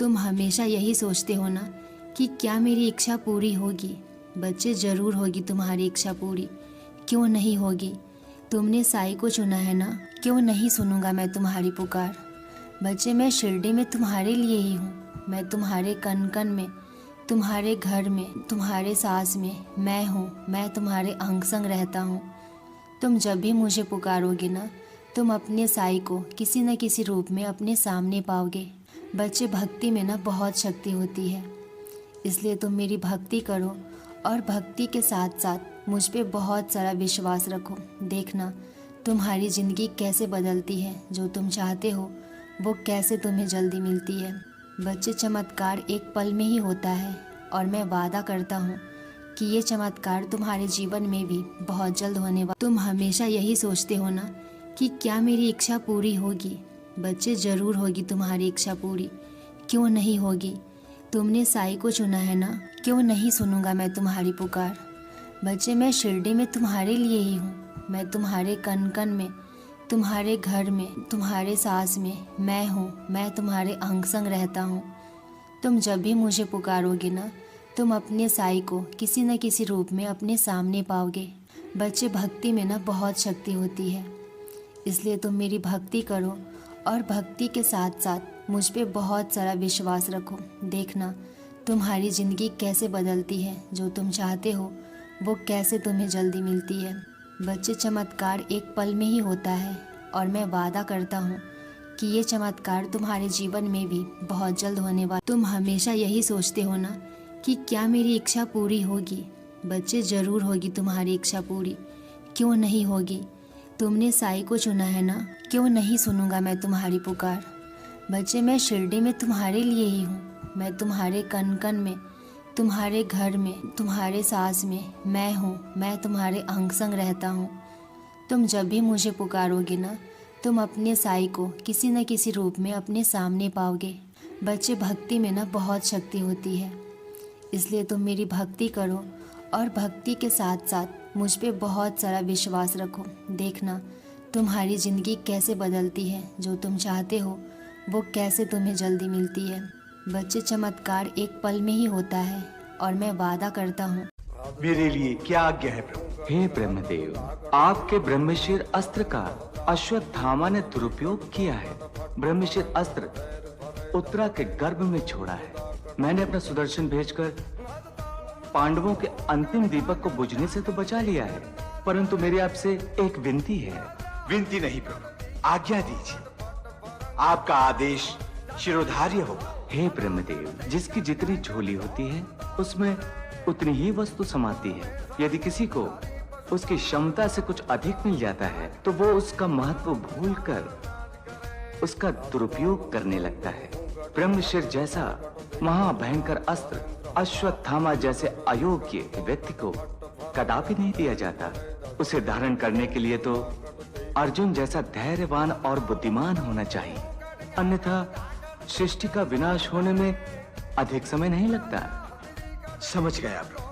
तुम हमेशा यही सोचते हो ना कि क्या मेरी इच्छा पूरी होगी। बच्चे, ज़रूर होगी तुम्हारी इच्छा पूरी, क्यों नहीं होगी। तुमने साई को चुना है ना, क्यों नहीं सुनूंगा मैं तुम्हारी पुकार। बच्चे, मैं शिरडी में तुम्हारे लिए ही हूँ। मैं तुम्हारे कन कन में, तुम्हारे घर में, तुम्हारे सांस में मैं हूँ। मैं तुम्हारे अंग संग रहता हूँ। तुम जब भी मुझे पुकारोगे ना, तुम अपने साई को किसी न किसी रूप में अपने सामने पाओगे। बच्चे, भक्ति में ना बहुत शक्ति होती है, इसलिए तुम मेरी भक्ति करो और भक्ति के साथ साथ मुझ पे बहुत सारा विश्वास रखो। देखना तुम्हारी ज़िंदगी कैसे बदलती है। जो तुम चाहते हो वो कैसे तुम्हें जल्दी मिलती है। बच्चे, चमत्कार एक पल में ही होता है और मैं वादा करता हूँ कि ये चमत्कार तुम्हारे जीवन में भी बहुत जल्द होने वाला। तुम हमेशा यही सोचते हो ना कि क्या मेरी इच्छा पूरी होगी। बच्चे, ज़रूर होगी तुम्हारी इच्छा पूरी, क्यों नहीं होगी। तुमने साई को चुना है ना, क्यों नहीं सुनूंगा मैं तुम्हारी पुकार। बच्चे, मैं शिरडी में तुम्हारे लिए ही हूँ। मैं तुम्हारे कन कन में, तुम्हारे घर में, तुम्हारे सांस में मैं हूँ। मैं तुम्हारे अंग संग रहता हूँ। तुम जब भी मुझे पुकारोगे ना, तुम अपने साई को किसी न किसी रूप में अपने सामने पाओगे। बच्चे, भक्ति में ना बहुत शक्ति होती है, इसलिए तुम मेरी भक्ति करो और भक्ति के साथ साथ मुझ पे बहुत सारा विश्वास रखो। देखना तुम्हारी ज़िंदगी कैसे बदलती है। जो तुम चाहते हो वो कैसे तुम्हें जल्दी मिलती है। बच्चे, चमत्कार एक पल में ही होता है और मैं वादा करता हूँ कि ये चमत्कार तुम्हारे जीवन में भी बहुत जल्द होने वाला। तुम हमेशा यही सोचते हो ना कि क्या मेरी इच्छा पूरी होगी। बच्चे, ज़रूर होगी तुम्हारी इच्छा पूरी, क्यों नहीं होगी। तुमने साई को चुना है ना, क्यों नहीं सुनूंगा मैं तुम्हारी पुकार। बच्चे, मैं शिरडी में तुम्हारे लिए ही हूँ। मैं तुम्हारे कन कन में, तुम्हारे घर में, तुम्हारे सांस में मैं हूँ। मैं तुम्हारे अंग संग रहता हूँ। तुम जब भी मुझे पुकारोगे ना, तुम अपने साई को किसी न किसी रूप में अपने सामने पाओगे। बच्चे, भक्ति में ना बहुत शक्ति होती है, इसलिए तुम मेरी भक्ति करो और भक्ति के साथ साथ मुझ पे बहुत सारा विश्वास रखो। देखना तुम्हारी ज़िंदगी कैसे बदलती है। जो तुम चाहते हो वो कैसे तुम्हें जल्दी मिलती है। बच्चे, चमत्कार एक पल में ही होता है और मैं वादा करता हूँ। मेरे लिए क्या आज्ञा है प्रभु? हे ब्रह्मदेव, आपके ब्रह्मशीर अस्त्र का अश्वत्थामा ने दुरुपयोग किया है। ब्रह्मशीर अस्त्र उत्तरा के गर्भ में छोड़ा है। मैंने अपना सुदर्शन भेजकर पांडवों के अंतिम दीपक को बुझने से तो बचा लिया है, परंतु मेरी आपसे एक विनती है। विनती नहीं प्रभु, आज्ञा दीजिए। आपका आदेश शिरोधार्य होगा। हे ब्रह्मदेव, जिसकी जितनी झोली होती है उसमें उतनी ही वस्तु समाती है। यदि किसी को उसकी क्षमता से कुछ अधिक मिल जाता है तो वो उसका महत्व भूलकर उसका दुरुपयोग करने लगता है। ब्रह्मशिर जैसा महाभयंकर अस्त्र अश्वत्थामा जैसे अयोग्य व्यक्ति को कदापि नहीं दिया जाता। उसे धारण करने के लिए तो अर्जुन जैसा धैर्यवान और बुद्धिमान होना चाहिए, अन्यथा सृष्टि का विनाश होने में अधिक समय नहीं लगता। समझ गया प्रभु।